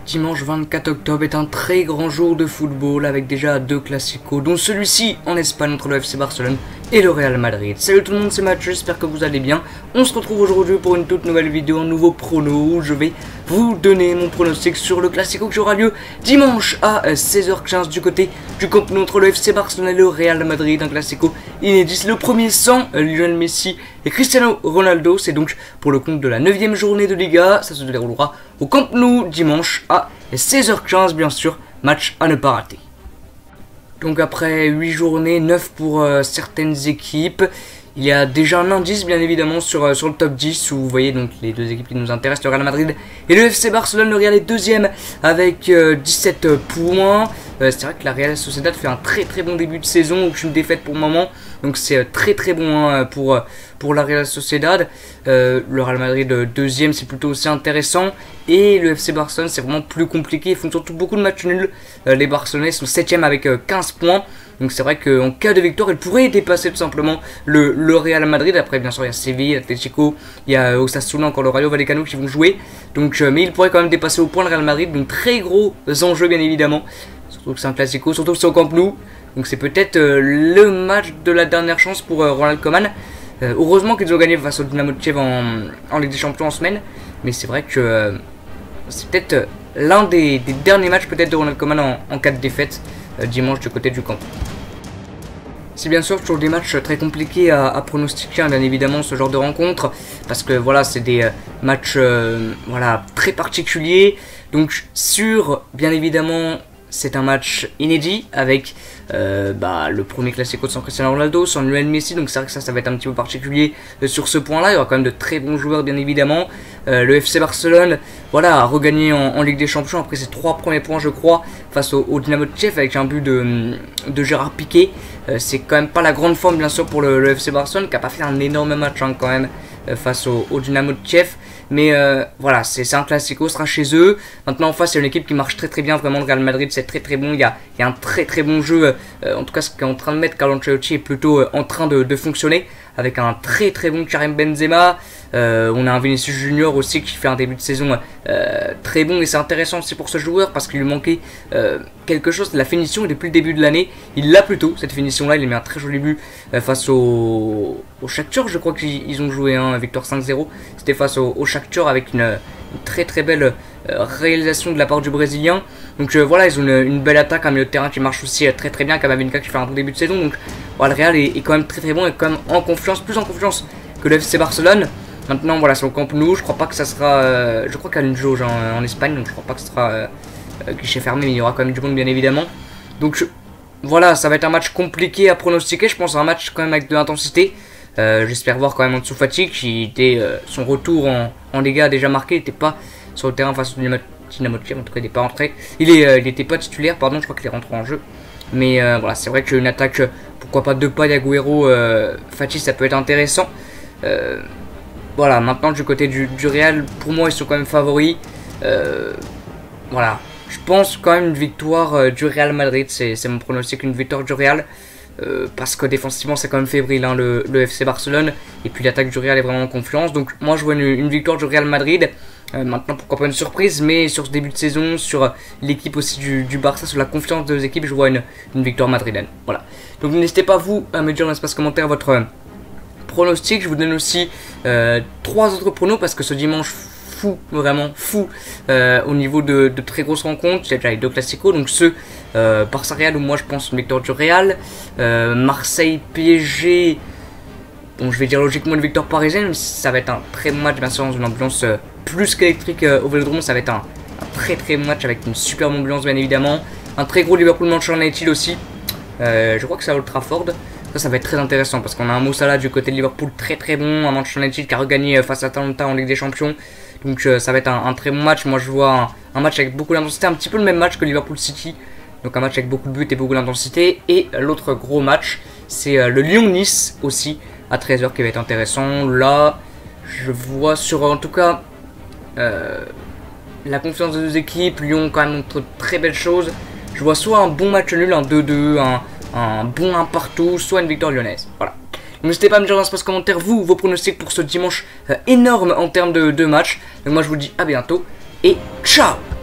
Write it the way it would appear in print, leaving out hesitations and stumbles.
Dimanche 24 octobre est un très grand jour de football avec déjà deux classicos, dont celui-ci en Espagne entre le FC Barcelone et le Real Madrid. Salut tout le monde, c'est Mathieu, j'espère que vous allez bien. On se retrouve aujourd'hui pour une toute nouvelle vidéo, un nouveau prono où je vais vous donner mon pronostic sur le classico qui aura lieu dimanche à 16h15 du côté du Camp Nou entre le FC Barcelone et le Real Madrid. Un classico inédit, le premier sans Lionel Messi et Cristiano Ronaldo. C'est donc pour le compte de la 9e journée de Liga. Ça se déroulera au Camp Nou dimanche à 16h15 bien sûr, match à ne pas rater. Donc après 8 journées, 9 pour certaines équipes. Il y a déjà un indice bien évidemment sur le top 10 où vous voyez donc les deux équipes qui nous intéressent, le Real Madrid et le FC Barcelone. Le Real est deuxième avec 17 points. C'est vrai que la Real Sociedad fait un très bon début de saison, aucune défaite pour le moment. Donc c'est très bon hein, pour la Real Sociedad. Le Real Madrid deuxième, c'est plutôt aussi intéressant. Et le FC Barcelone c'est vraiment plus compliqué, ils font surtout beaucoup de matchs nuls. Les Barcelonais sont 7ème avec 15 points. Donc c'est vrai qu'en cas de victoire, il pourrait dépasser tout simplement le Real Madrid. Après bien sûr il y a Séville, Atlético, il y a Osasuna, encore le Rayo Vallecano qui vont jouer. Donc, mais il pourrait quand même dépasser au point le Real Madrid. Donc très gros enjeux bien évidemment. Surtout que c'est un classico, surtout que c'est au Camp Nou. Donc c'est peut-être le match de la dernière chance pour Ronald Koeman. Heureusement qu'ils ont gagné face au Dynamo de Kiev en Ligue des Champions en semaine. Mais c'est vrai que c'est peut-être l'un des derniers matchs peut-être de Ronald Koeman en cas de défaite dimanche du côté du camp. C'est bien sûr toujours des matchs très compliqués à pronostiquer, hein, bien évidemment, ce genre de rencontre. Parce que voilà, c'est des matchs voilà, très particuliers. Donc sur, bien évidemment, c'est un match inédit avec le premier classico sans Cristiano Ronaldo, sans Lionel Messi. Donc c'est vrai que ça va être un petit peu particulier sur ce point-là. Il y aura quand même de très bons joueurs, bien évidemment. Le FC Barcelone, voilà, a regagné en Ligue des Champions après ses 3 premiers points, je crois, face au Dynamo de Kiev avec un but de Gérard Piqué. C'est quand même pas la grande forme, bien sûr, pour le FC Barcelone qui a pas fait un énorme match hein, quand même face au Dynamo de Kiev. Mais voilà, c'est un classico, ce sera chez eux. Maintenant en face, il y a une équipe qui marche très bien. Vraiment, le Real Madrid, c'est très bon. Il y a un très bon jeu. En tout cas, ce qu'est en train de mettre Carlo Ancelotti est plutôt en train de fonctionner. Avec un très bon Karim Benzema. On a un Vinicius Junior aussi qui fait un début de saison très bon. Et c'est intéressant aussi pour ce joueur parce qu'il lui manquait quelque chose de la finition. Et depuis le début de l'année, il l'a plutôt, cette finition-là. Il a mis un très joli but face au Shakhtar. Je crois qu'ils ont joué un victoire 5-0. C'était face au Shakhtar avec une très belle réalisation de la part du Brésilien. Donc voilà, ils ont une belle attaque, un milieu de terrain qui marche aussi très bien. Kamavinga qui fait un bon début de saison. Donc voilà, le Real est quand même très bon et quand même en confiance, plus en confiance que le FC Barcelone. Maintenant voilà, c'est au Camp Nou, je crois pas que ça sera... je crois qu'il y a une jauge en Espagne, donc je crois pas que ce sera guichet fermé, mais il y aura quand même du monde bien évidemment. Donc voilà, ça va être un match compliqué à pronostiquer, je pense un match quand même avec de l'intensité. J'espère voir quand même Ansu Fati qui était son retour en Liga a déjà marqué, il n'était pas sur le terrain face au Dynamo de Kiev, en tout cas il n'est pas rentré. Il n'était pas titulaire, pardon, je crois qu'il est rentré en jeu. Mais voilà, c'est vrai qu'une attaque, pourquoi pas Depay, Agüero, Fati, ça peut être intéressant. Voilà, maintenant du côté du Real, pour moi ils sont quand même favoris. Voilà, je pense quand même une victoire du Real Madrid, c'est mon pronostic, une victoire du Real. Parce que défensivement c'est quand même fébrile hein, le FC Barcelone. Et puis l'attaque du Real est vraiment en confiance. Donc moi je vois une victoire du Real Madrid. Maintenant pourquoi pas une surprise, mais sur ce début de saison, sur l'équipe aussi du Barça, sur la confiance de deux équipes, je vois une victoire madrilène. Voilà. Donc n'hésitez pas vous à me dire dans l'espace commentaire votre pronostic. Je vous donne aussi 3 autres pronos parce que ce dimanche fou, vraiment fou au niveau de très grosses rencontres. Il y a déjà les deux classicos, donc ceux Barça Real où moi je pense une victoire du Real, Marseille PSG. Bon, je vais dire logiquement une victoire parisienne, mais ça va être un très bon match bien sûr dans une ambiance plus qu'électrique au Vélodrome. Ça va être un très bon match avec une superbe ambiance bien évidemment. Un très gros Liverpool-Manchester United aussi. Je crois que c'est à Old Trafford. Ça va être très intéressant parce qu'on a un Mo Salah du côté de Liverpool très bon, un Manchester United qui a regagné face à Atalanta en Ligue des Champions. Donc ça va être un très bon match. Moi je vois un match avec beaucoup d'intensité, un petit peu le même match que Liverpool City. Donc un match avec beaucoup de buts et beaucoup d'intensité. Et l'autre gros match, c'est le Lyon-Nice aussi à 13h qui va être intéressant. Là, je vois sur en tout cas la confiance des deux équipes. Lyon quand même montre de très belles choses. Je vois soit un bon match nul, un 2-2, un bon 1 partout, soit une victoire lyonnaise. Voilà. N'hésitez pas à me dire dans l'espace commentaire vos pronostics pour ce dimanche énorme en termes de matchs. Donc moi je vous dis à bientôt et ciao.